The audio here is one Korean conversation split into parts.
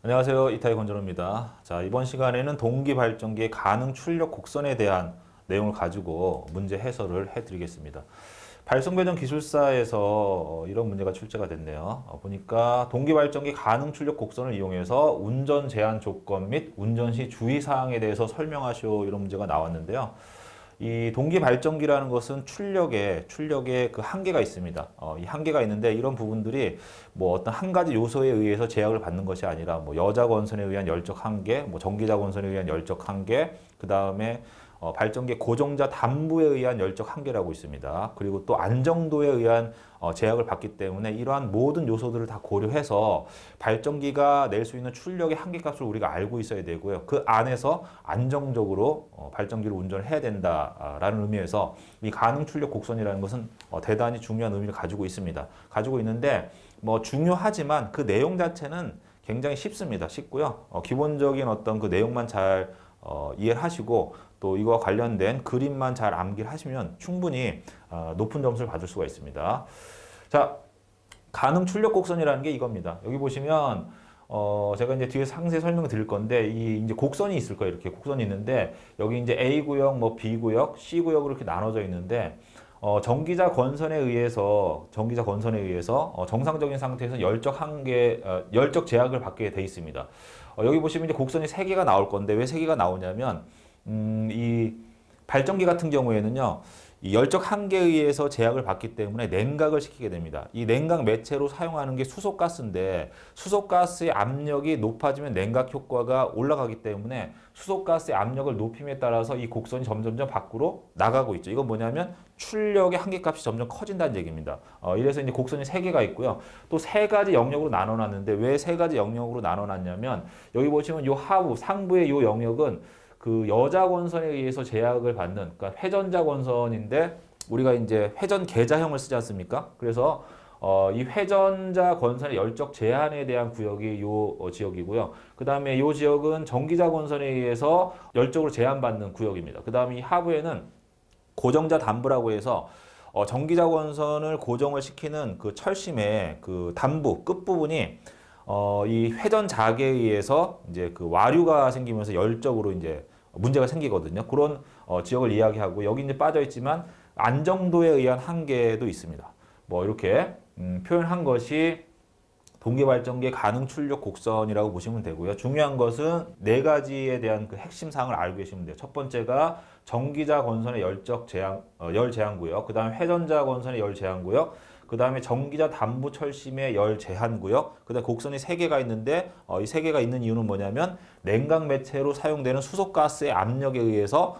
안녕하세요. 이타이 건전호입니다. 자, 이번 시간에는 동기 발전기의 가능 출력 곡선에 대한 내용을 가지고 문제 해설을 해드리겠습니다. 발송배전 기술사에서 이런 문제가 출제가 됐네요. 보니까 동기 발전기 가능 출력 곡선을 이용해서 운전 제한 조건 및 운전 시 주의사항에 대해서 설명하시오, 이런 문제가 나왔는데요. 이 동기 발전기라는 것은 출력에 그 한계가 있습니다. 이 한계가 있는데 이런 부분들이 뭐 어떤 한 가지 요소에 의해서 제약을 받는 것이 아니라 뭐 여자 권선에 의한 열적 한계, 뭐 전기자 권선에 의한 열적 한계, 그 다음에 발전기 고정자 담부에 의한 열적 한계라고 있습니다. 그리고 또 안정도에 의한 제약을 받기 때문에 이러한 모든 요소들을 다 고려해서 발전기가 낼 수 있는 출력의 한계값을 우리가 알고 있어야 되고요. 그 안에서 안정적으로 발전기를 운전을 해야 된다라는 의미에서 이 가능 출력 곡선이라는 것은 대단히 중요한 의미를 가지고 있습니다. 가지고 있는데 뭐 중요하지만 그 내용 자체는 굉장히 쉽습니다. 쉽고요. 기본적인 어떤 그 내용만 잘 이해를 하시고 또 이거와 관련된 그림만 잘 암기를 하시면 충분히 높은 점수를 받을 수가 있습니다. 자, 가능 출력 곡선이라는 게 이겁니다. 여기 보시면 제가 이제 뒤에 상세 설명을 드릴 건데 이 이제 곡선이 있을 거예요. 이렇게 곡선이 있는데 여기 이제 A 구역, 뭐 B 구역, C 구역으로 이렇게 나눠져 있는데 전기자 권선에 의해서 정상적인 상태에서 열적 제약을 받게 돼 있습니다. 여기 보시면 이제 곡선이 세 개가 나올 건데 왜 세 개가 나오냐면 이 발전기 같은 경우에는요, 이 열적 한계에 의해서 제약을 받기 때문에 냉각을 시키게 됩니다. 이 냉각 매체로 사용하는 게 수소가스인데 수소가스의 압력이 높아지면 냉각 효과가 올라가기 때문에 수소가스의 압력을 높임에 따라서 이 곡선이 점점점 밖으로 나가고 있죠. 이건 뭐냐면 출력의 한계값이 점점 커진다는 얘기입니다. 이래서 이제 곡선이 세 개가 있고요. 또 세 가지 영역으로 나눠놨는데 왜 세 가지 영역으로 나눠놨냐면 여기 보시면 요 하부, 상부의 요 영역은 그 여자 권선에 의해서 제약을 받는, 그러니까 회전자 권선인데 우리가 이제 회전 계자형을 쓰지 않습니까? 그래서 이 회전자 권선의 열적 제한에 대한 구역이 요 지역이고요. 그 다음에 요 지역은 전기자 권선에 의해서 열적으로 제한받는 구역입니다. 그 다음에 이 하부에는 고정자 담부라고 해서 전기자 권선을 고정을 시키는 그 철심의 그 담부 끝부분이 이 회전 자계에 의해서 이제 그 와류가 생기면서 열적으로 이제 문제가 생기거든요. 그런 지역을 이야기하고 여기 이제 빠져 있지만 안정도에 의한 한계도 있습니다. 뭐 이렇게 표현한 것이 동기발전기의 가능 출력 곡선이라고 보시면 되고요. 중요한 것은 네 가지에 대한 그 핵심 사항을 알고 계시면 돼요. 첫 번째가 전기자 권선의 열 제한 구역, 그 다음에 회전자 권선의 열 제한 구역, 그 다음에 전기자 담부 철심의 열 제한 구역, 그 다음에 곡선이 세 개가 있는데 이 세 개가 있는 이유는 뭐냐면 냉각 매체로 사용되는 수소가스의 압력에 의해서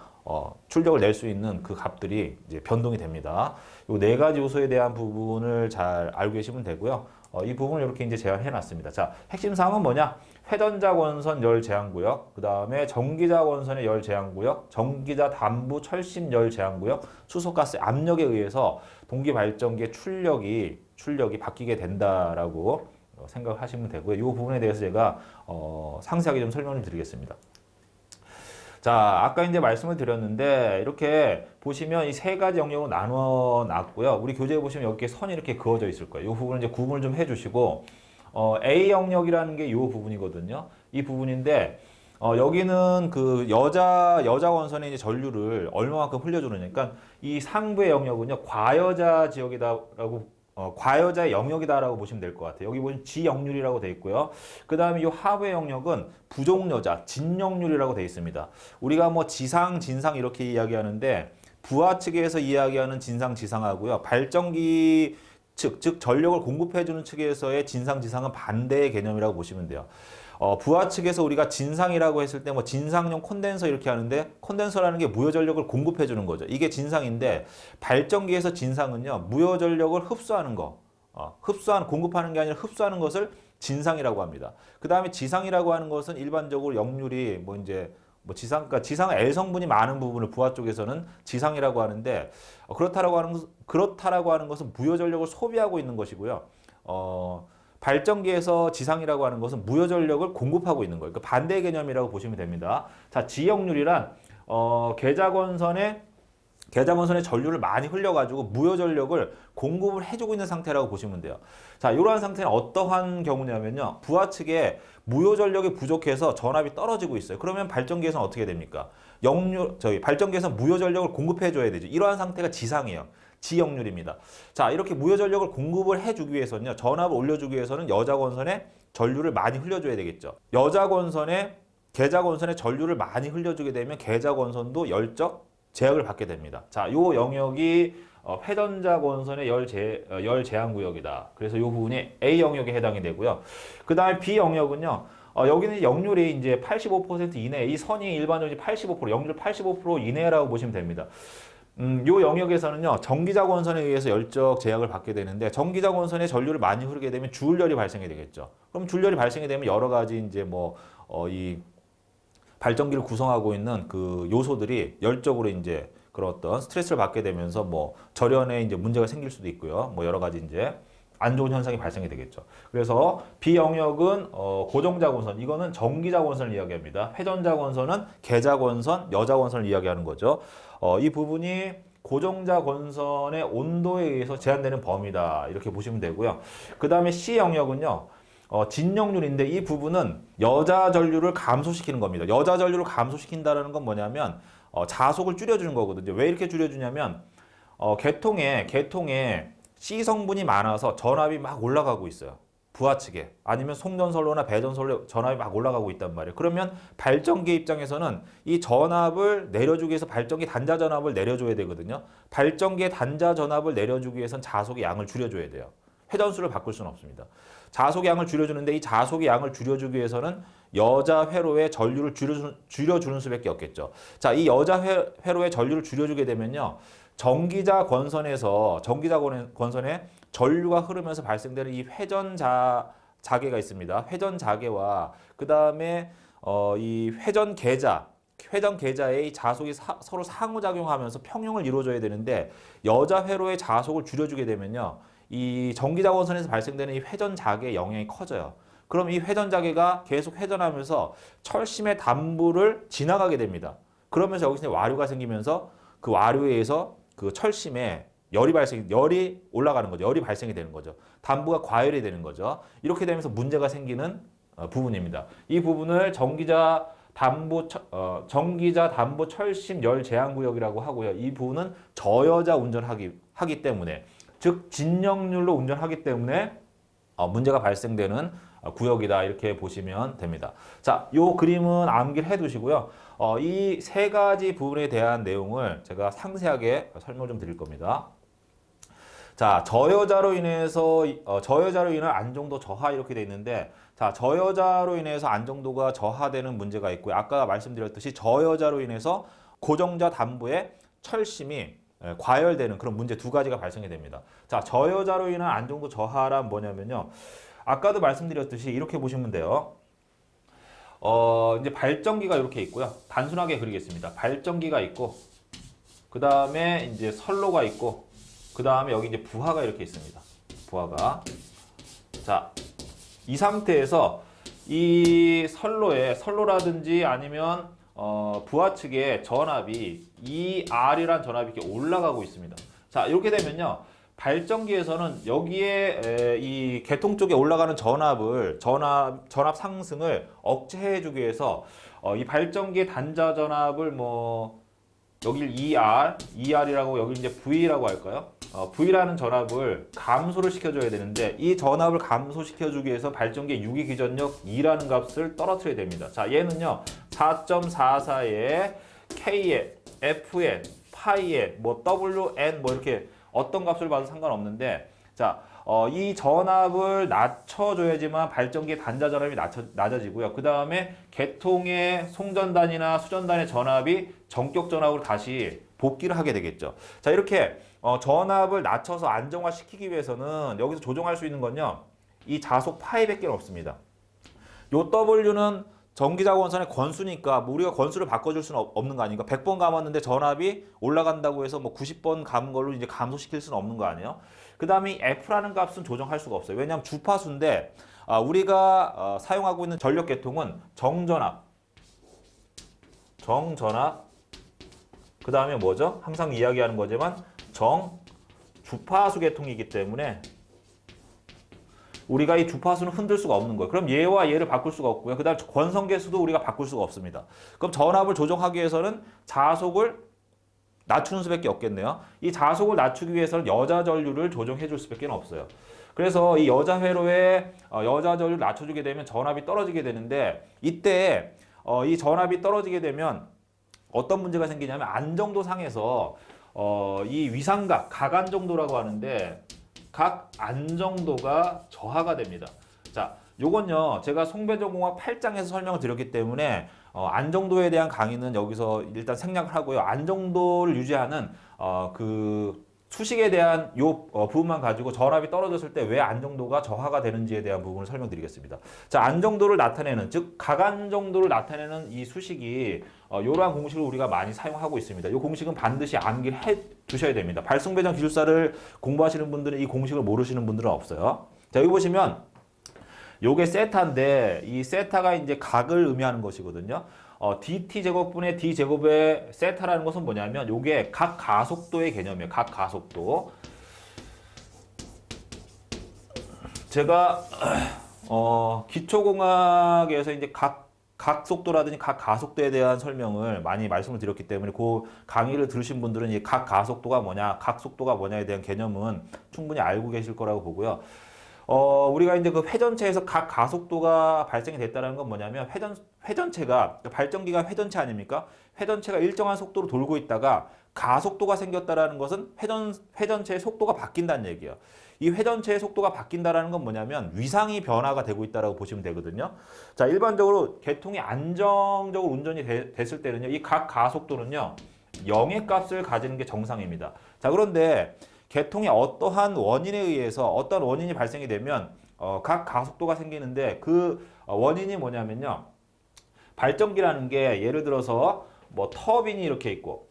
출력을 낼 수 있는 그 값들이 이제 변동이 됩니다. 이 네 가지 요소에 대한 부분을 잘 알고 계시면 되고요. 이 부분을 이렇게 이제 제한해 놨습니다. 자, 핵심 사항은 뭐냐? 회전자 권선 열 제한 구역, 그 다음에 전기자 권선의 열 제한 구역, 전기자 담부 철심 열 제한 구역, 수소가스 압력에 의해서 동기 발전기의 출력이 바뀌게 된다라고 생각을 하시면 되고요. 이 부분에 대해서 제가 상세하게 좀 설명을 드리겠습니다. 자, 아까 이제 말씀을 드렸는데 이렇게 보시면 이 세 가지 영역으로 나눠 놨고요. 우리 교재에 보시면 여기에 선이 이렇게 그어져 있을 거예요. 이 부분을 이제 구분을 좀 해주시고 A 영역이라는 게 이 부분이거든요. 이 부분인데 여기는 그 여자 원선의 이제 전류를 얼마만큼 흘려주느냐. 그러니까 이 상부의 영역은요 과여자 지역이다라고 과여자의 영역이다라고 보시면 될 것 같아요. 여기 보시면 지역률이라고 되어 있고요. 그 다음에 이 하부의 영역은 부종여자, 진역률이라고 되어 있습니다. 우리가 뭐 지상, 진상 이렇게 이야기하는데 부하 측에서 이야기하는 진상, 지상하고요. 발전기 측, 즉 전력을 공급해주는 측에서의 진상, 지상은 반대의 개념이라고 보시면 돼요. 부하 측에서 우리가 진상이라고 했을 때 뭐 진상용 콘덴서 이렇게 하는데 콘덴서라는 게 무효 전력을 공급해 주는 거죠. 이게 진상인데 발전기에서 진상은요 무효 전력을 흡수하는 거, 공급하는 게 아니라 흡수하는 것을 진상이라고 합니다. 그 다음에 지상이라고 하는 것은 일반적으로 역률이 뭐 이제 뭐 그러니까 지상은 L 성분이 많은 부분을 부하 쪽에서는 지상이라고 하는데 그렇다라고 하는 것은 무효 전력을 소비하고 있는 것이고요. 발전기에서 지상이라고 하는 것은 무효 전력을 공급하고 있는 거예요. 그러니까 반대 개념이라고 보시면 됩니다. 자, 지역률이란 계좌권선의 계좌건선에 전류를 많이 흘려가지고 무효 전력을 공급을 해주고 있는 상태라고 보시면 돼요. 자, 이러한 상태는 어떠한 경우냐면요. 부하 측에 무효 전력이 부족해서 전압이 떨어지고 있어요. 그러면 발전기에서는 어떻게 됩니까? 발전기에서 무효 전력을 공급해줘야 되죠. 이러한 상태가 지상이에요. 지역률입니다. 자, 이렇게 무효 전력을 공급을 해주기 위해서는요. 전압을 올려주기 위해서는 여자건선에 전류를 많이 흘려줘야 되겠죠. 계좌건선에 전류를 많이 흘려주게 되면 계좌건선도 열적 제약을 받게 됩니다. 자, 요 영역이 회전자 건선의 열 제한 구역이다. 그래서 요 부분이 A 영역에 해당이 되고요. 그 다음에 B 영역은요. 여기는 역률이 이제 85% 이내, 이 선이 일반적으로 85%, 역률 85% 이내라고 보시면 됩니다. 요 영역에서는요, 전기자 권선에 의해서 열적 제약을 받게 되는데, 전기자 권선에 전류를 많이 흐르게 되면 주울열이 발생이 되겠죠. 그럼 주울열이 발생이 되면 여러 가지 이제 이 발전기를 구성하고 있는 그 요소들이 열적으로 이제 그런 어떤 스트레스를 받게 되면서 절연에 이제 문제가 생길 수도 있고요. 여러 가지 이제 안 좋은 현상이 발생이 되겠죠. 그래서 B 영역은 고정자권선, 이거는 전기자권선을 이야기합니다. 회전자권선은 계자권선, 여자권선을 이야기하는 거죠. 이 부분이 고정자권선의 온도에 의해서 제한되는 범위다. 이렇게 보시면 되고요. 그 다음에 C 영역은요. 진역률인데 이 부분은 여자 전류를 감소시키는 겁니다. 여자 전류를 감소시킨다는 건 뭐냐면 자속을 줄여주는 거거든요. 왜 이렇게 줄여주냐면 개통에 C 성분이 많아서 전압이 막 올라가고 있어요. 부하 측에. 아니면 송전선로나 배전선로 전압이 막 올라가고 있단 말이에요. 그러면 발전기 입장에서는 이 전압을 내려주기 위해서 발전기 단자 전압을 내려줘야 되거든요. 발전기의 단자 전압을 내려주기 위해서는 자속의 양을 줄여줘야 돼요. 회전수를 바꿀 수는 없습니다. 자속의 양을 줄여주는데 이 자속의 양을 줄여주기 위해서는 여자 회로의 전류를 줄여주는 수밖에 없겠죠. 자, 이 여자 회로의 전류를 줄여주게 되면요. 전기자 권선에 전류가 흐르면서 발생되는 이 자개가 있습니다. 회전 자개와 그 다음에 이 회전 계자의 자속이 서로 상호작용하면서 평형을 이루어줘야 되는데 여자 회로의 자속을 줄여주게 되면요. 이 전기자권선에서 발생되는 이 회전자개의 영향이 커져요. 그럼 이 회전자개가 계속 회전하면서 철심의 단부를 지나가게 됩니다. 그러면서 여기서 와류가 생기면서 그 와류에 의해서 그 철심에 열이 올라가는 거죠. 열이 발생이 되는 거죠. 단부가 과열이 되는 거죠. 이렇게 되면서 문제가 생기는 부분입니다. 이 부분을 전기자 담보 철심 열 제한 구역이라고 하고요. 이 부분은 저여자 운전하기 때문에, 즉 진역률로 운전하기 때문에 문제가 발생되는 구역이다, 이렇게 보시면 됩니다. 자, 요 그림은 암기를 해두시고요. 이 세 가지 부분에 대한 내용을 제가 상세하게 설명을 좀 드릴 겁니다. 자, 저여자로 인한 안정도 저하, 이렇게 돼 있는데, 자, 저여자로 인해서 안정도가 저하되는 문제가 있고요. 아까 말씀드렸듯이 저여자로 인해서 고정자 담부의 철심이 과열되는 그런 문제 두 가지가 발생이 됩니다. 자, 저여자로 인한 안정도 저하란 뭐냐면요. 아까도 말씀드렸듯이 이렇게 보시면 돼요. 이제 발전기가 이렇게 있고요. 단순하게 그리겠습니다. 발전기가 있고, 그 다음에 이제 선로가 있고, 그 다음에 여기 이제 부하가 이렇게 있습니다. 부하가. 자, 이 상태에서 이 선로라든지 아니면 부하 측의 전압이 ER이란 전압이 이렇게 올라가고 있습니다. 자, 이렇게 되면요. 발전기에서는 여기에 이 개통 쪽에 올라가는 전압 상승을 억제해 주기 위해서 이 발전기의 단자 전압을 여길 ER이라고 여기 이제 V라고 할까요? V라는 전압을 감소를 시켜줘야 되는데 이 전압을 감소시켜주기 위해서 발전기의 유기기전력 2라는 값을 떨어뜨려야 됩니다. 자, 얘는요 4.44에 K에 F에 파이에 WN 이렇게 어떤 값을 봐도 상관없는데, 자, 이 전압을 낮춰줘야지만 발전기의 단자 전압이 낮아지고요. 그 다음에 개통의 송전단이나 수전단의 전압이 전격 전압으로 다시 복귀를 하게 되겠죠. 자, 이렇게 전압을 낮춰서 안정화시키기 위해서는 여기서 조정할 수 있는 건요. 이 자속 파이밖에 없습니다. 요 W는 전기자권선의 권수니까 우리가 권수를 바꿔줄 수는 없는 거 아닙니까? 100번 감았는데 전압이 올라간다고 해서 90번 감은 걸로 이제 감소시킬 수는 없는 거 아니에요? 그 다음에 F라는 값은 조정할 수가 없어요. 왜냐하면 주파수인데 우리가 사용하고 있는 전력 계통은 정전압, 그 다음에 뭐죠? 항상 이야기하는 거지만 정주파수 계통이기 때문에 우리가 이 주파수는 흔들 수가 없는 거예요. 그럼 얘와 얘를 바꿀 수가 없고요. 그 다음 권성계수도 우리가 바꿀 수가 없습니다. 그럼 전압을 조정하기 위해서는 자속을 낮추는 수밖에 없겠네요. 이 자속을 낮추기 위해서는 여자 전류를 조정해 줄 수밖에 없어요. 그래서 이 여자 회로에 여자 전류를 낮춰주게 되면 전압이 떨어지게 되는데 이때 이 전압이 떨어지게 되면 어떤 문제가 생기냐면 안정도 상에서 이 위상각, 각안정도라고 하는데 각 안정도가 저하가 됩니다. 자, 요건요 제가 송배전공학 8장에서 설명을 드렸기 때문에 안정도에 대한 강의는 여기서 일단 생략을 하고요. 안정도를 유지하는 그 수식에 대한 요 부분만 가지고 전압이 떨어졌을 때 왜 안정도가 저하가 되는지에 대한 부분을 설명드리겠습니다. 자, 안정도를 나타내는 즉 각안정도를 나타내는 이 수식이 이러한 공식을 우리가 많이 사용하고 있습니다. 이 공식은 반드시 암기를 해 두셔야 됩니다. 발송배전 기술사를 공부하시는 분들은 이 공식을 모르시는 분들은 없어요. 자, 여기 보시면 요게 세타인데 이 세타가 이제 각을 의미하는 것이거든요. dt 제곱분의 d 제곱의 세타라는 것은 뭐냐면 요게 각 가속도의 개념이에요. 각 가속도. 제가 기초공학에서 이제 각 속도라든지 각 가속도에 대한 설명을 많이 말씀을 드렸기 때문에 그 강의를 들으신 분들은 이 각 가속도가 뭐냐, 각 속도가 뭐냐에 대한 개념은 충분히 알고 계실 거라고 보고요. 우리가 이제 그 회전체에서 각 가속도가 발생이 됐다는 건 뭐냐면 회전체가 발전기가 회전체 아닙니까? 회전체가 일정한 속도로 돌고 있다가 가속도가 생겼다라는 것은 회전체의 속도가 바뀐다는 얘기예요. 이 회전체의 속도가 바뀐다라는 건 뭐냐면 위상이 변화가 되고 있다라고 보시면 되거든요. 자, 일반적으로 계통이 안정적으로 운전이 됐을 때는요. 이 각 가속도는요. 0의 값을 가지는 게 정상입니다. 자, 그런데 계통의 어떠한 원인에 의해서 어떤 원인이 발생이 되면 각 가속도가 생기는데 그 원인이 뭐냐면요. 발전기라는 게 예를 들어서 뭐 터빈이 이렇게 있고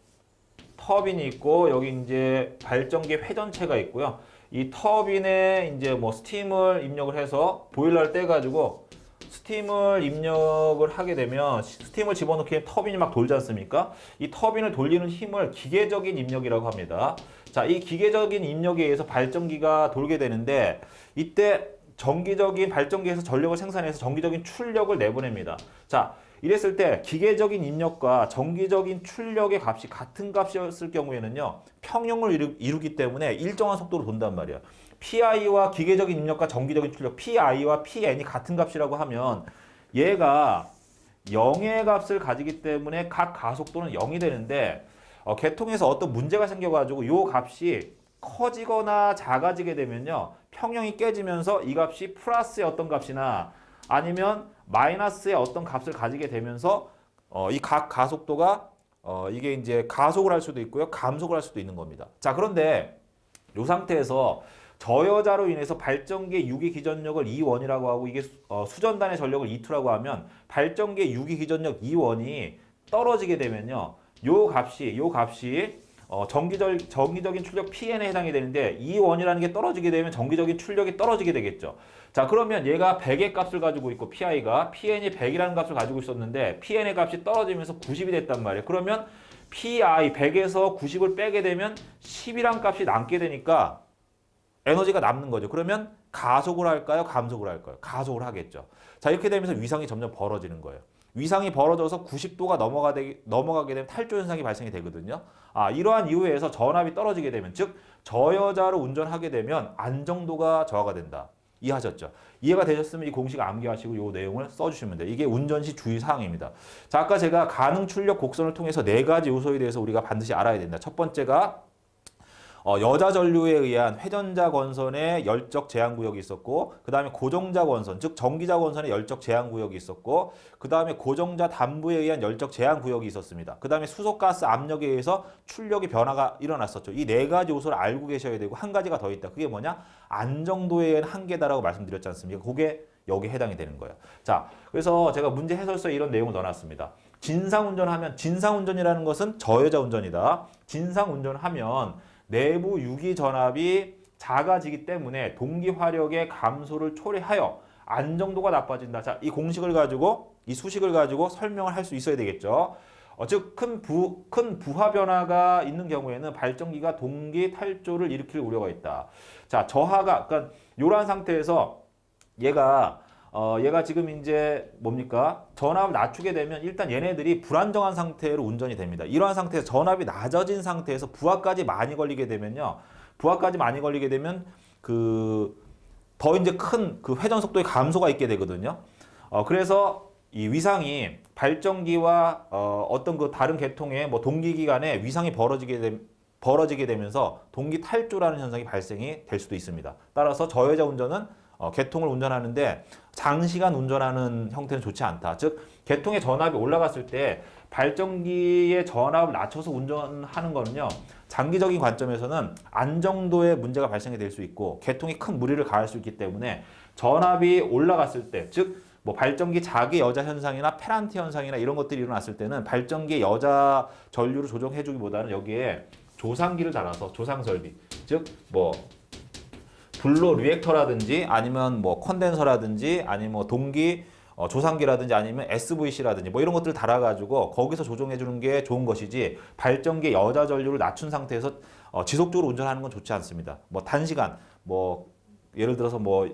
여기 이제 발전기 회전체가 있고요. 이 터빈에 이제 뭐 스팀을 입력을 해서 보일러를 떼가지고 스팀을 입력을 하게 되면 스팀을 집어넣기 위해 터빈이 막 돌지 않습니까? 이 터빈을 돌리는 힘을 기계적인 입력이라고 합니다. 자, 이 기계적인 입력에 의해서 발전기가 돌게 되는데 이때 정기적인 발전기에서 전력을 생산해서 정기적인 출력을 내보냅니다. 자, 이랬을 때 기계적인 입력과 정기적인 출력의 값이 같은 값이었을 경우에는요. 평형을 이루기 때문에 일정한 속도로 돈단 말이에요. PI와 기계적인 입력과 정기적인 출력, PI와 PN이 같은 값이라고 하면 얘가 0의 값을 가지기 때문에 각 가속도는 0이 되는데 계통에서 어떤 문제가 생겨가지고 이 값이 커지거나 작아지게 되면요. 평형이 깨지면서 이 값이 플러스의 어떤 값이나 아니면 마이너스의 어떤 값을 가지게 되면서 이 각 가속도가 이게 이제 가속을 할 수도 있고요. 감속을 할 수도 있는 겁니다. 자, 그런데 이 상태에서 저여자로 인해서 발전기의 유기 기전력을 E1이라고 하고 이게 수전단의 전력을 E2라고 하면 발전기의 유기 기전력 E1이 떨어지게 되면요. 요 값이 정기적인 출력 PN에 해당이 되는데 E1이라는 게 떨어지게 되면 정기적인 출력이 떨어지게 되겠죠. 자, 그러면 얘가 100의 값을 가지고 있고 PI가 PN이 100이라는 값을 가지고 있었는데 PN의 값이 떨어지면서 90이 됐단 말이에요. 그러면 PI 100에서 90을 빼게 되면 10이란 값이 남게 되니까 에너지가 남는 거죠. 그러면 가속을 할까요? 감속을 할까요? 가속을 하겠죠. 자, 이렇게 되면서 위상이 점점 벌어지는 거예요. 위상이 벌어져서 90도가 넘어가게 되면 탈조 현상이 발생이 되거든요. 이러한 이유에서 전압이 떨어지게 되면 즉 저여자로 운전하게 되면 안정도가 저하가 된다. 이해하셨죠? 이해가 되셨으면 이 공식 암기하시고 이 내용을 써주시면 돼요. 이게 운전 시 주의사항입니다. 자, 아까 제가 가능 출력 곡선을 통해서 4가지 요소에 대해서 우리가 반드시 알아야 된다. 첫 번째가 여자 전류에 의한 회전자 권선의 열적 제한 구역이 있었고 그 다음에 고정자 권선 즉 전기자 권선의 열적 제한 구역이 있었고 그 다음에 고정자 단부에 의한 열적 제한 구역이 있었습니다. 그 다음에 수소가스 압력에 의해서 출력의 변화가 일어났었죠. 이 4가지 요소를 알고 계셔야 되고 한 가지가 더 있다. 그게 뭐냐? 안정도에 의한 한계다라고 말씀드렸지 않습니까? 그게 여기에 해당이 되는 거예요. 자, 그래서 제가 문제 해설서에 이런 내용을 넣어놨습니다. 진상운전이라는 것은 저여자 운전이다. 진상운전을 하면 내부 유기 전압이 작아지기 때문에 동기 화력의 감소를 초래하여 안정도가 나빠진다. 자, 이 공식을 가지고 이 수식을 가지고 설명을 할 수 있어야 되겠죠. 즉 큰 부하 변화가 있는 경우에는 발전기가 동기 탈조를 일으킬 우려가 있다. 자, 저하가 그러니까 이러한 상태에서 얘가 지금 이제 뭡니까? 전압을 낮추게 되면 일단 얘네들이 불안정한 상태로 운전이 됩니다. 이러한 상태에서 전압이 낮아진 상태에서 부하까지 많이 걸리게 되면요. 부하까지 많이 걸리게 되면 더 이제 큰 그 회전 속도의 감소가 있게 되거든요. 그래서 이 위상이 발전기와 어떤 그 다른 계통의 뭐 동기기 간에 위상이 벌어지게 되면서 동기 탈조라는 현상이 발생이 될 수도 있습니다. 따라서 저여자 운전은 계통을 운전하는데 장시간 운전하는 형태는 좋지 않다. 즉 계통의 전압이 올라갔을 때 발전기의 전압을 낮춰서 운전하는 거는요. 장기적인 관점에서는 안정도에 문제가 발생이 될 수 있고 계통이 큰 무리를 가할 수 있기 때문에 전압이 올라갔을 때, 즉 뭐 발전기 자기 여자 현상이나 페란티 현상이나 이런 것들이 일어났을 때는 발전기의 여자 전류를 조정해 주기보다는 여기에 조상기를 달아서 조상 설비, 즉 뭐 블로 리액터라든지 아니면 뭐 컨덴서라든지 아니면 뭐 동기 조상기라든지 아니면 SVC라든지 뭐 이런 것들을 달아가지고 거기서 조정해 주는 게 좋은 것이지 발전기의 여자 전류를 낮춘 상태에서 지속적으로 운전하는 건 좋지 않습니다. 뭐 단시간 뭐 예를 들어서 뭐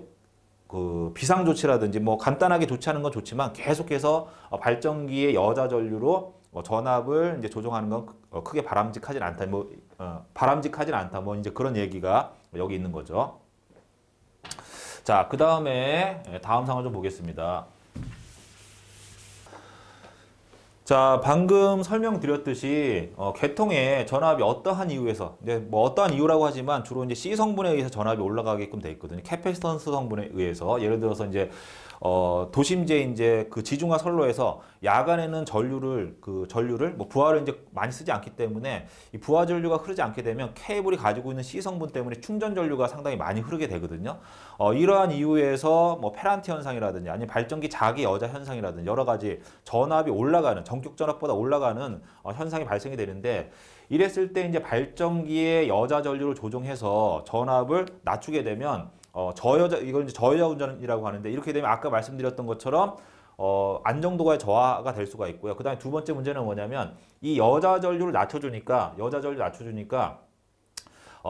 그 비상 조치라든지 뭐 간단하게 조치하는 건 좋지만 계속해서 발전기의 여자 전류로 전압을 이제 조정하는 건 크게 바람직하진 않다. 바람직하진 않다. 뭐 이제 그런 얘기가 여기 있는 거죠. 자, 그 다음에 다음 상을 좀 보겠습니다. 자, 방금 설명드렸듯이 계통의 전압이 어떠한 이유에서, 뭐 어떠한 이유라고 하지만 주로 이제 C 성분에 의해서 전압이 올라가게끔 돼 있거든요. 캐패시턴스 성분에 의해서. 예를 들어서 이제 도심지에 이제 그 지중화 선로에서 야간에는 전류를 뭐 부하를 이제 많이 쓰지 않기 때문에 이 부하 전류가 흐르지 않게 되면 케이블이 가지고 있는 C 성분 때문에 충전 전류가 상당히 많이 흐르게 되거든요. 이러한 이유에서 뭐 페란티 현상이라든지 아니면 발전기 자기 여자 현상이라든지 여러 가지 전압이 올라가는 전격 전압보다 올라가는 현상이 발생이 되는데 이랬을 때 이제 발전기의 여자 전류를 조정해서 전압을 낮추게 되면 이걸 이제 저여자 운전이라고 하는데 이렇게 되면 아까 말씀드렸던 것처럼 안정도가 저하가 될 수가 있고요. 그다음에 두 번째 문제는 뭐냐면 이 여자 전류 낮춰주니까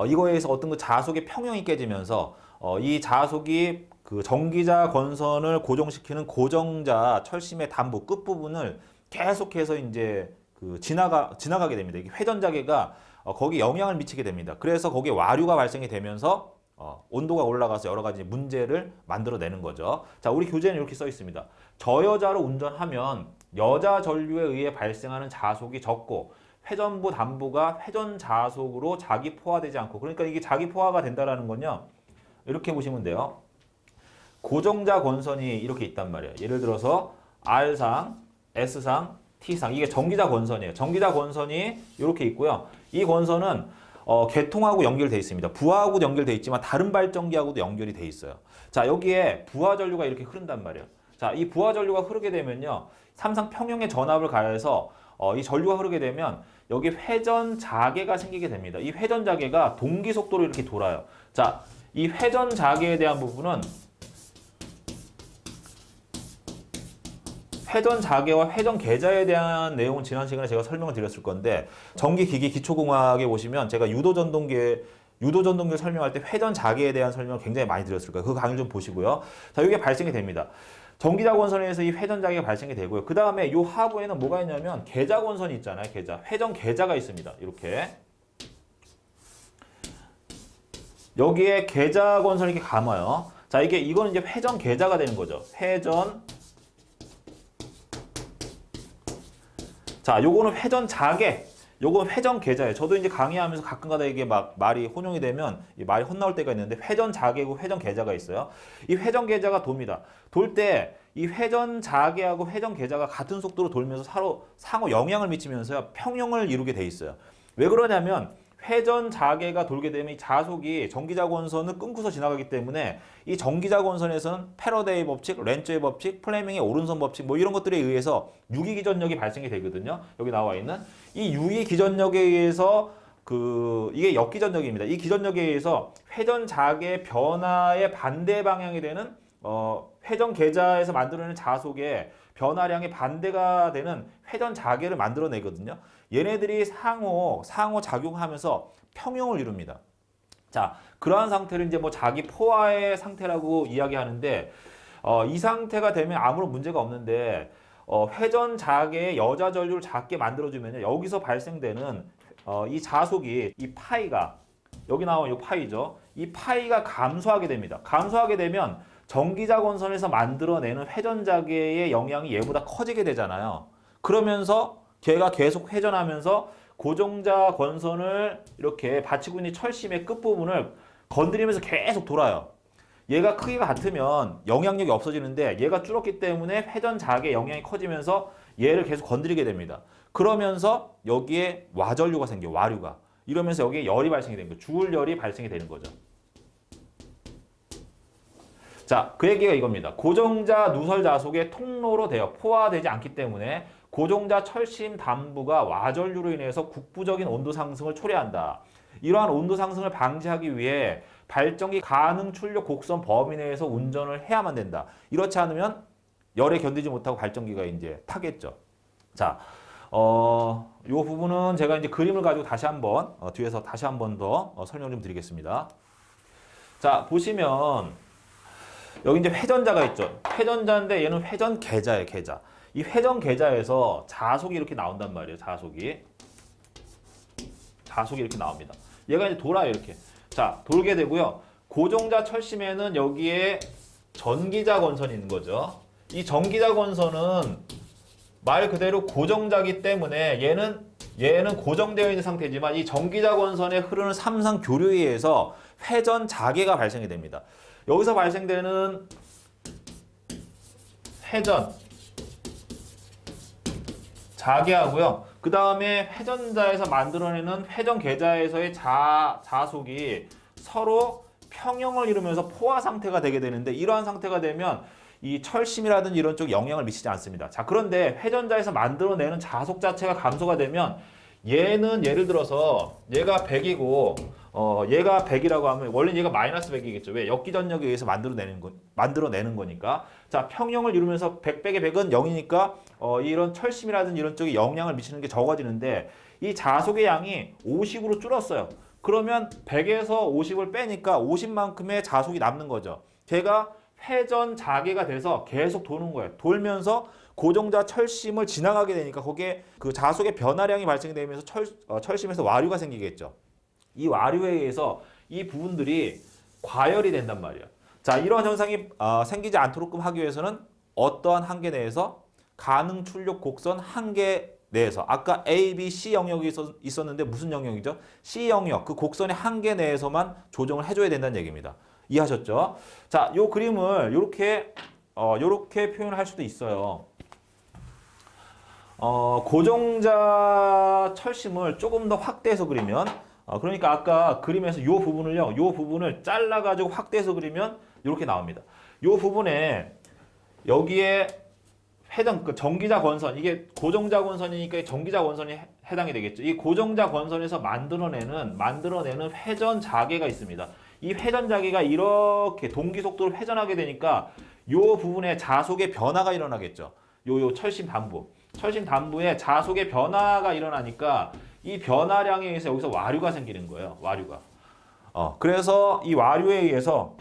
이거에 의해서 어떤 그 자속의 평형이 깨지면서 이 자속이 그 전기자 건선을 고정시키는 고정자 철심의 단부 끝부분을 계속해서 이제 그 지나가게 됩니다. 이게 회전자계가 거기에 영향을 미치게 됩니다. 그래서 거기에 와류가 발생이 되면서 온도가 올라가서 여러 가지 문제를 만들어내는 거죠. 자, 우리 교재는 이렇게 써 있습니다. 저여자로 운전하면 여자 전류에 의해 발생하는 자속이 적고 회전부 단부가 회전 자속으로 자기 포화되지 않고, 그러니까 이게 자기 포화가 된다라는 건요. 이렇게 보시면 돼요. 고정자 권선이 이렇게 있단 말이에요. 예를 들어서 R상, S상, T상, 이게 전기자 권선이에요. 전기자 권선이 이렇게 있고요. 이 권선은 계통하고 연결되어 있습니다. 부하하고 연결되어 있지만 다른 발전기하고도 연결이 되어 있어요. 자, 여기에 부하 전류가 이렇게 흐른단 말이에요. 자, 이 부하 전류가 흐르게 되면요. 삼상 평형의 전압을 가해서 이 전류가 흐르게 되면 여기 회전 자계가 생기게 됩니다. 이 회전 자계가 동기 속도로 이렇게 돌아요. 자, 이 회전 자계에 대한 부분은 회전 자계와 회전 계자에 대한 내용은 지난 시간에 제가 설명을 드렸을 건데 전기기기 기초공학에 보시면 제가 유도전동기를 설명할 때 회전 자계에 대한 설명을 굉장히 많이 드렸을 거예요. 그 강의를 좀 보시고요. 자, 이게 발생이 됩니다. 전기자권선에서 이 회전 자계가 발생이 되고요. 그 다음에 이 하부에는 뭐가 있냐면 계자권선이 있잖아요. 회전 계자가 있습니다. 이렇게. 여기에 계자권선이 이렇게 감아요. 자, 이거는 이제 회전 계자가 되는 거죠. 자, 요거는 회전 자계, 요건 회전 계자예요. 저도 이제 강의하면서 가끔가다 이게 막 말이 혼용이 되면 말이 헛나올 때가 있는데 회전 자계고 회전 계자가 있어요. 이 회전 계자가 돕니다. 돌 때 이 회전 자계하고 회전 계자가 같은 속도로 돌면서 서로 상호 영향을 미치면서 평형을 이루게 돼 있어요. 왜 그러냐면 회전 자계가 돌게 되면 이 자속이 전기자권선을 끊고서 지나가기 때문에 이 전기자권선에서는 패러데이 법칙, 렌츠의 법칙, 플레밍의 오른손 법칙 뭐 이런 것들에 의해서 유기기전력이 발생이 되거든요. 여기 나와 있는 이 유기기전력에 의해서 이게 역기전력입니다. 이 기전력에 의해서 회전 자계 변화의 반대 방향이 되는 회전 계자에서 만들어내는 자속의 변화량이 반대가 되는 회전 자개를 만들어내거든요. 얘네들이 상호 작용하면서 평형을 이룹니다. 자, 그러한 상태를 이제 뭐 자기 포화의 상태라고 이야기하는데, 이 상태가 되면 아무런 문제가 없는데, 회전 자개의 여자 전류를 작게 만들어주면요, 여기서 발생되는 이 자속이, 이 파이가, 여기 나온 이 파이죠. 이 파이가 감소하게 됩니다. 감소하게 되면 전기자 권선에서 만들어내는 회전 자개의 영향이 얘보다 커지게 되잖아요. 그러면서 걔가 계속 회전하면서 고정자 권선을 이렇게 받치고 있는 철심의 끝부분을 건드리면서 계속 돌아요. 얘가 크기가 같으면 영향력이 없어지는데 얘가 줄었기 때문에 회전 자개 영향이 커지면서 얘를 계속 건드리게 됩니다. 그러면서 여기에 와전류가 생겨요. 와류가. 이러면서 여기에 열이 발생이 되는 거예요. 주울열이 발생이 되는 거죠. 자, 그 얘기가 이겁니다. 고정자 누설 자속의 통로로 되어 포화되지 않기 때문에 고정자 철심 담부가 와전류로 인해서 국부적인 온도 상승을 초래한다. 이러한 온도 상승을 방지하기 위해 발전기 가능 출력 곡선 범위 내에서 운전을 해야만 된다. 이렇지 않으면 열에 견디지 못하고 발전기가 이제 타겠죠. 자, 요 부분은 제가 이제 그림을 가지고 다시 한번 뒤에서 다시 한번 더 설명 좀 드리겠습니다. 자, 보시면 여기 이제 회전자가 있죠. 회전자인데 얘는 회전 계자예요, 계자. 이 회전 계자에서 자속이 이렇게 나온단 말이에요. 자속이 이렇게 나옵니다. 얘가 이제 돌아요, 이렇게. 자, 돌게 되고요. 고정자 철심에는 여기에 전기자 권선이 있는 거죠. 이 전기자 권선은 말 그대로 고정자기 때문에 얘는 고정되어 있는 상태지만 이 전기자 권선에 흐르는 삼상 교류에 의해서 회전 자개가 발생이 됩니다. 여기서 발생되는 회전 자개하고요. 그 다음에 회전자에서 만들어내는 회전 계자에서의 자속이 서로 평형을 이루면서 포화 상태가 되게 되는데, 이러한 상태가 되면 이 철심이라든지 이런 쪽 영향을 미치지 않습니다. 자, 그런데 회전자에서 만들어내는 자속 자체가 감소가 되면 얘는 예를 들어서 얘가 100이고 얘가 100이라고 하면 원래 얘가 마이너스 100이겠죠. 왜? 역기전력에 의해서 만들어내는 거니까. 자, 평형을 이루면서 100 빼기 100은 0이니까 이런 철심이라든지 이런 쪽에 영향을 미치는 게 적어지는데, 이 자속의 양이 50으로 줄었어요. 그러면 100에서 50을 빼니까 50만큼의 자속이 남는 거죠. 걔가 회전 자개가 돼서 계속 도는 거예요. 돌면서 고정자 철심을 지나가게 되니까 거기에 그 자속의 변화량이 발생되면서 철심에서 와류가 생기겠죠. 이 와류에 의해서 이 부분들이 과열이 된단 말이에요. 자, 이런 현상이 생기지 않도록 하기 위해서는 어떠한 한계 내에서 가능 출력 곡선 한계 내에서, 아까 A, B, C 영역이 있었는데 무슨 영역이죠? C 영역, 그 곡선의 한계 내에서만 조정을 해줘야 된다는 얘기입니다. 이해하셨죠? 자, 요 그림을 요렇게 표현을 할 수도 있어요. 고정자 철심을 조금 더 확대해서 그리면, 그러니까 아까 그림에서 요 부분을 잘라가지고 확대해서 그리면 이렇게 나옵니다. 요 부분에 여기에 그 전기자 권선, 이게 고정자 권선이니까 전기자 권선이 해당이 되겠죠. 이 고정자 권선에서 만들어내는 회전 자개가 있습니다. 이 회전 자개가 이렇게 동기 속도로 회전하게 되니까 요 부분에 자속의 변화가 일어나겠죠. 요 철심 담부에 자속의 변화가 일어나니까 이 변화량에 의해서 여기서 와류가 생기는 거예요. 와류가. 그래서 이 와류에 의해서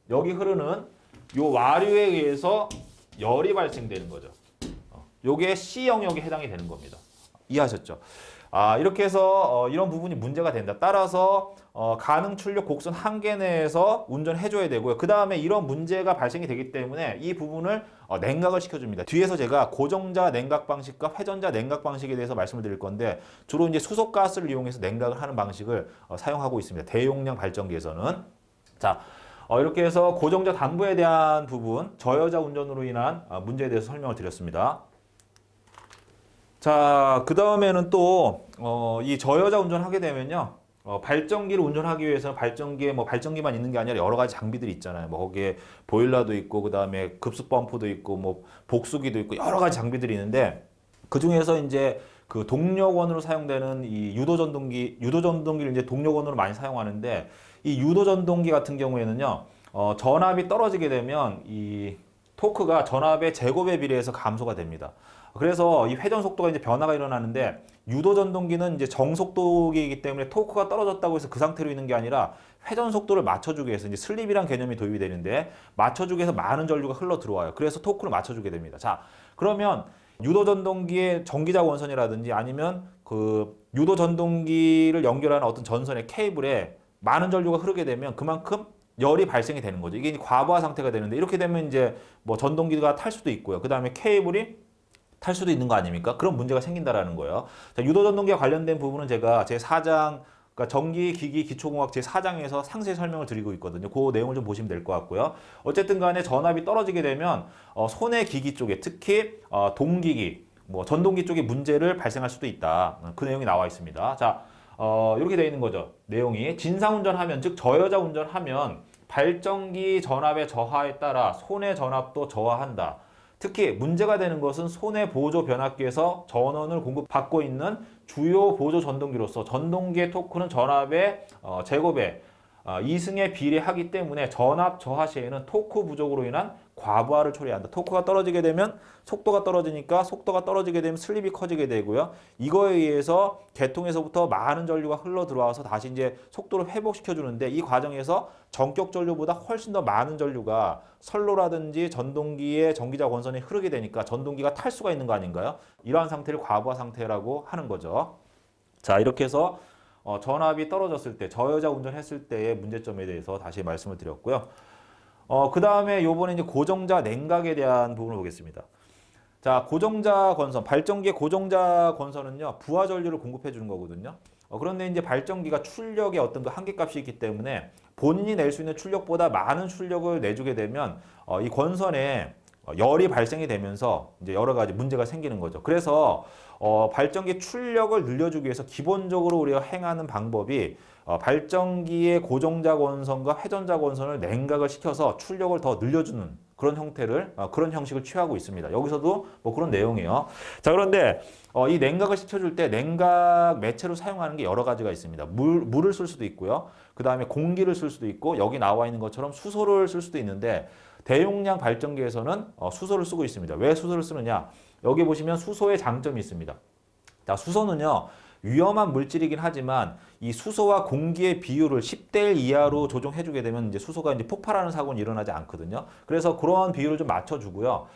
여기 흐르는 요 와류에 의해서 열이 발생되는 거죠. 요게 C 영역에 해당이 되는 겁니다. 이해하셨죠? 이렇게 해서 이런 부분이 문제가 된다. 따라서 가능 출력 곡선 한계 내에서 운전해줘야 되고요. 그 다음에 이런 문제가 발생이 되기 때문에 이 부분을 냉각을 시켜줍니다. 뒤에서 제가 고정자 냉각 방식과 회전자 냉각 방식에 대해서 말씀을 드릴 건데, 주로 이제 수소가스를 이용해서 냉각을 하는 방식을 사용하고 있습니다. 대용량 발전기에서는. 자, 이렇게 해서 고정자 담부에 대한 부분, 저여자 운전으로 인한 문제에 대해서 설명을 드렸습니다. 자, 그 다음에는 또 이 저여자 운전을 하게 되면요, 발전기를 운전하기 위해서는 발전기에 발전기만 있는 게 아니라 여러 가지 장비들이 있잖아요. 거기에 보일러도 있고, 그 다음에 급속 펌프도 있고, 복수기도 있고, 여러 가지 장비들이 있는데, 그 중에서 이제 그 동력원으로 사용되는 이 유도전동기를 이제 동력원으로 많이 사용하는데, 이 유도전동기 같은 경우에는요, 전압이 떨어지게 되면 이 토크가 전압의 제곱에 비례해서 감소가 됩니다. 그래서 이 회전 속도가 이제 변화가 일어나는데 유도 전동기는 이제 정속도기이기 때문에 토크가 떨어졌다고 해서 그 상태로 있는 게 아니라 회전 속도를 맞춰주기 위해서 이제 슬립이란 개념이 도입이 되는데 맞춰주기 위해서 많은 전류가 흘러 들어와요. 그래서 토크를 맞춰주게 됩니다. 자, 그러면 유도 전동기의 전기자 원선이라든지 아니면 그 유도 전동기를 연결하는 어떤 전선의 케이블에 많은 전류가 흐르게 되면 그만큼 열이 발생이 되는 거죠. 이게 이제 과부하 상태가 되는데 이렇게 되면 이제 뭐 전동기가 탈 수도 있고요. 그 다음에 케이블이 탈 수도 있는 거 아닙니까? 그런 문제가 생긴다라는 거예요. 자, 유도 전동기와 관련된 부분은 제가 제 4장, 그러니까 전기, 기기, 기초공학 제 4장에서 상세히 설명을 드리고 있거든요. 그 내용을 좀 보시면 될 것 같고요. 어쨌든 간에 전압이 떨어지게 되면 손해 기기 쪽에 특히 동기기, 뭐 전동기 쪽에 문제를 발생할 수도 있다. 그 내용이 나와 있습니다. 자, 이렇게 되어 있는 거죠. 내용이 진상운전하면, 즉 저여자 운전하면 발전기 전압의 저하에 따라 손해 전압도 저하한다. 특히 문제가 되는 것은 손해 보조 변압기에서 전원을 공급받고 있는 주요 보조 전동기로서 전동기의 토크는 전압의 제곱에 이승에 비례하기 때문에 전압 저하 시에는 토크 부족으로 인한 과부하를 초래한다. 토크가 떨어지게 되면 속도가 떨어지니까 속도가 떨어지게 되면 슬립이 커지게 되고요. 이거에 의해서 개통에서부터 많은 전류가 흘러 들어와서 다시 이제 속도를 회복시켜 주는데 이 과정에서 전격 전류보다 훨씬 더 많은 전류가 선로라든지 전동기의 전기자 원선에 흐르게 되니까 전동기가 탈 수가 있는 거 아닌가요? 이러한 상태를 과부하 상태라고 하는 거죠. 자, 이렇게 해서 전압이 떨어졌을 때, 저여자 운전했을 때의 문제점에 대해서 다시 말씀을 드렸고요. 그 다음에 요번에 이제 고정자 냉각에 대한 부분을 보겠습니다. 자, 고정자 건선, 발전기의 고정자 건선은요, 부하 전류를 공급해 주는 거거든요. 그런데 이제 발전기가 출력의 어떤 그 한계값이 있기 때문에 본인이 낼 수 있는 출력보다 많은 출력을 내주게 되면 이 건선에 열이 발생이 되면서 이제 여러 가지 문제가 생기는 거죠. 그래서 발전기 출력을 늘려주기 위해서 기본적으로 우리가 행하는 방법이 발전기의 고정자 건선과 회전자 건선을 냉각을 시켜서 출력을 더 늘려주는 그런 형태를 그런 형식을 취하고 있습니다. 여기서도 뭐 그런 내용이에요. 자, 그런데 이 냉각을 시켜줄 때 냉각 매체로 사용하는 게 여러 가지가 있습니다. 물을 쓸 수도 있고요. 그 다음에 공기를 쓸 수도 있고 여기 나와 있는 것처럼 수소를 쓸 수도 있는데 대용량 발전기에서는 수소를 쓰고 있습니다. 왜 수소를 쓰느냐? 여기 보시면 수소의 장점이 있습니다. 자, 수소는요, 위험한 물질이긴 하지만 이 수소와 공기의 비율을 10대 1 이하로 조정해주게 되면 이제 수소가 이제 폭발하는 사고는 일어나지 않거든요. 그래서 그런 비율을 좀 맞춰주고요.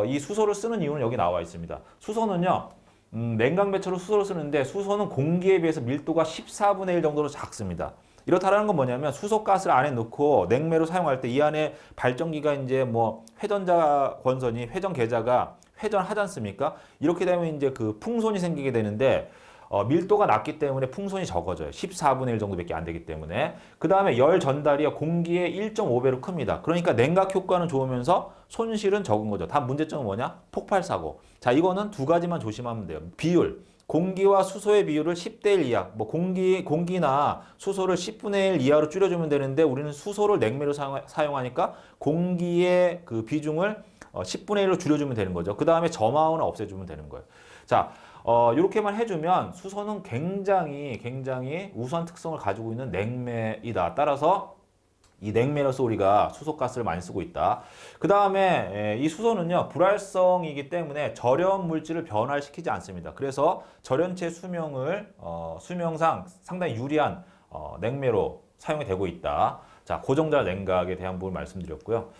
이 수소를 쓰는 이유는 여기 나와 있습니다. 수소는요, 냉각 매체로 수소를 쓰는데 수소는 공기에 비해서 밀도가 14분의 1 정도로 작습니다. 이렇다라는 건 뭐냐면 수소가스를 안에 넣고 냉매로 사용할 때 이 안에 발전기가 이제 뭐 회전자 건선이 회전 계자가 회전하지 않습니까? 이렇게 되면 이제 그 풍손이 생기게 되는데 밀도가 낮기 때문에 풍손이 적어져요. 14분의 1 정도밖에 안 되기 때문에. 그 다음에 열 전달이 공기의 1.5배로 큽니다. 그러니까 냉각 효과는 좋으면서 손실은 적은 거죠. 단 문제점은 뭐냐? 폭발 사고. 자, 이거는 두 가지만 조심하면 돼요. 비율. 공기와 수소의 비율을 10대 1 이하, 뭐 공기나 수소를 10분의 1 이하로 줄여주면 되는데 우리는 수소를 냉매로 사용하니까 공기의 그 비중을 10분의 1로 줄여주면 되는 거죠. 그 다음에 점화원을 없애주면 되는 거예요. 자, 이렇게만 해주면 수소는 굉장히 우수한 특성을 가지고 있는 냉매이다. 따라서 이 냉매로서 우리가 수소가스를 많이 쓰고 있다. 그 다음에 이 수소는요, 불활성이기 때문에 절연 물질을 변화시키지 않습니다. 그래서 절연체 수명상 상당히 유리한 냉매로 사용이 되고 있다. 자, 고정자 냉각에 대한 부분을 말씀드렸고요.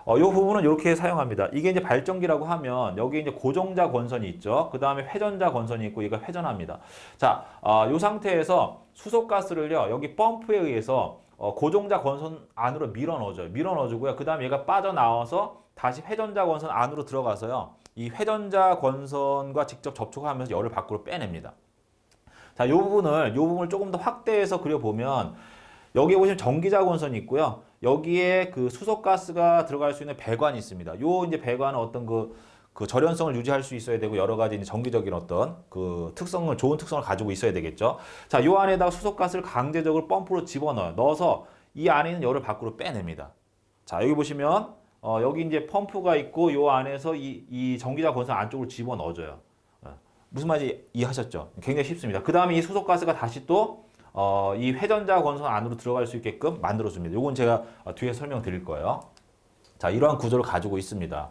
이 부분은 이렇게 사용합니다. 이게 이제 발전기라고 하면 여기 이제 고정자 건선이 있죠. 그 다음에 회전자 건선이 있고 얘가 회전합니다. 자, 이 상태에서 수소가스를요, 여기 펌프에 의해서 고정자 건선 안으로 밀어 넣어줘요. 밀어 넣어주고요. 그 다음에 얘가 빠져나와서 다시 회전자 건선 안으로 들어가서요. 이 회전자 건선과 직접 접촉하면서 열을 밖으로 빼냅니다. 자, 이 부분을 조금 더 확대해서 그려보면 여기에 보시면 전기자 건선이 있고요. 여기에 그 수소가스가 들어갈 수 있는 배관이 있습니다. 요 이제 배관은 어떤 그 절연성을 유지할 수 있어야 되고 여러 가지 이제 정기적인 어떤 그 좋은 특성을 가지고 있어야 되겠죠. 자, 요 안에다가 수소가스를 강제적으로 펌프로 집어넣어요. 넣어서 이 안에 있는 열을 밖으로 빼냅니다. 자, 여기 보시면 여기 이제 펌프가 있고 요 안에서 이 전기자 건선 안쪽으로 집어넣어줘요. 무슨 말인지 이해하셨죠? 굉장히 쉽습니다. 그 다음에 이 수소가스가 다시 또 이 회전자 건선 안으로 들어갈 수 있게끔 만들어줍니다. 요건 제가 뒤에 설명드릴 거예요. 자, 이러한 구조를 가지고 있습니다.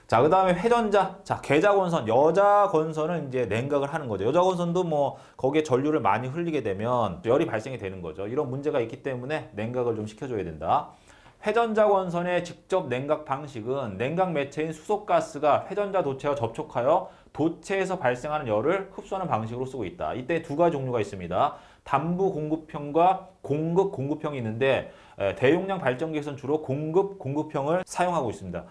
자, 그 다음에 회전자. 자, 계좌 건선. 여자 건선은 이제 냉각을 하는 거죠. 여자 건선도 뭐, 거기에 전류를 많이 흘리게 되면 열이 발생이 되는 거죠. 이런 문제가 있기 때문에 냉각을 좀 시켜줘야 된다. 회전자 건선의 직접 냉각 방식은 냉각 매체인 수소가스가 회전자 도체와 접촉하여 도체에서 발생하는 열을 흡수하는 방식으로 쓰고 있다. 이때 두 가지 종류가 있습니다. 단부 공급형과 공급 공급형이 있는데 대용량 발전기에서는 주로 공급 공급형을 사용하고 있습니다.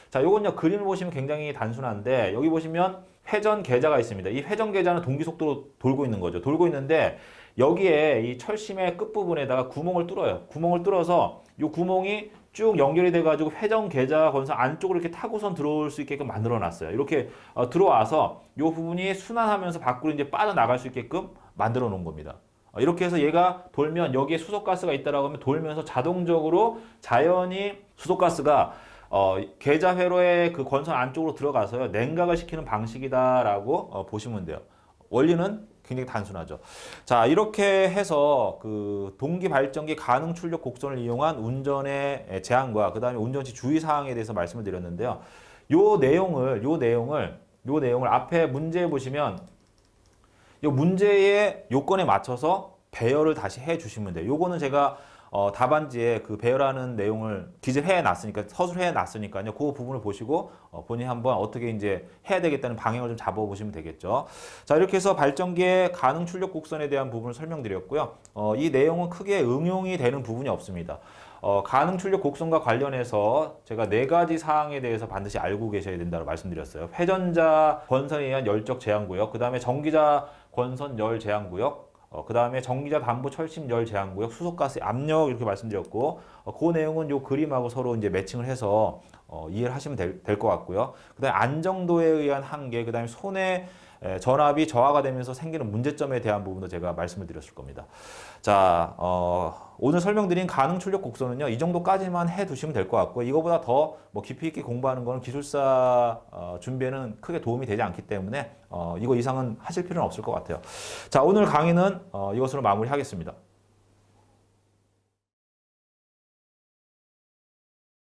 자, 요건요, 그림을 보시면 굉장히 단순한데, 여기 보시면 회전 계좌가 있습니다. 이 회전 계좌는 동기 속도로 돌고 있는 거죠. 돌고 있는데, 여기에 이 철심의 끝부분에다가 구멍을 뚫어요. 구멍을 뚫어서 이 구멍이 쭉 연결이 돼가지고 회전 계좌 건선 안쪽으로 이렇게 타고선 들어올 수 있게끔 만들어 놨어요. 이렇게 들어와서 이 부분이 순환하면서 밖으로 이제 빠져나갈 수 있게끔 만들어 놓은 겁니다. 이렇게 해서 얘가 돌면 여기에 수소가스가 있다라고 하면 돌면서 자동적으로 자연히 수소가스가 계좌 회로의 그 건선 안쪽으로 들어가서요, 냉각을 시키는 방식이다라고 보시면 돼요. 원리는 굉장히 단순하죠. 자, 이렇게 해서 그 동기 발전기 가능 출력 곡선을 이용한 운전의 제한과 그 다음에 운전 시 주의 사항에 대해서 말씀을 드렸는데요. 요 내용을 앞에 문제 보시면 요 문제의 요건에 맞춰서 배열을 다시 해 주시면 돼요. 요거는 제가 답안지에 그 배열하는 내용을 기재를 해놨으니까, 서술을 해놨으니까요. 그 부분을 보시고 본인이 한번 어떻게 이제 해야 되겠다는 방향을 좀 잡아보시면 되겠죠. 자, 이렇게 해서 발전기의 가능 출력 곡선에 대한 부분을 설명드렸고요. 이 내용은 크게 응용이 되는 부분이 없습니다. 가능 출력 곡선과 관련해서 제가 4가지 사항에 대해서 반드시 알고 계셔야 된다고 말씀드렸어요. 회전자 건선에 의한 열적 제한구역, 그 다음에 전기자 건선 열 제한구역, 그 다음에 전기자 담보 철심 열 제한구역, 수소가스 압력 이렇게 말씀드렸고, 그 내용은 요 그림하고 서로 이제 매칭을 해서 이해를 하시면 될 것 같고요. 그 다음에 안정도에 의한 한계, 그 다음에 손의 전압이 저하가 되면서 생기는 문제점에 대한 부분도 제가 말씀을 드렸을 겁니다. 자, 오늘 설명드린 가능 출력 곡선은요, 이 정도까지만 해 두시면 될 것 같고, 이거보다 더 뭐 깊이 있게 공부하는 거는 기술사 준비에는 크게 도움이 되지 않기 때문에 이거 이상은 하실 필요는 없을 것 같아요. 자, 오늘 강의는 이것으로 마무리하겠습니다.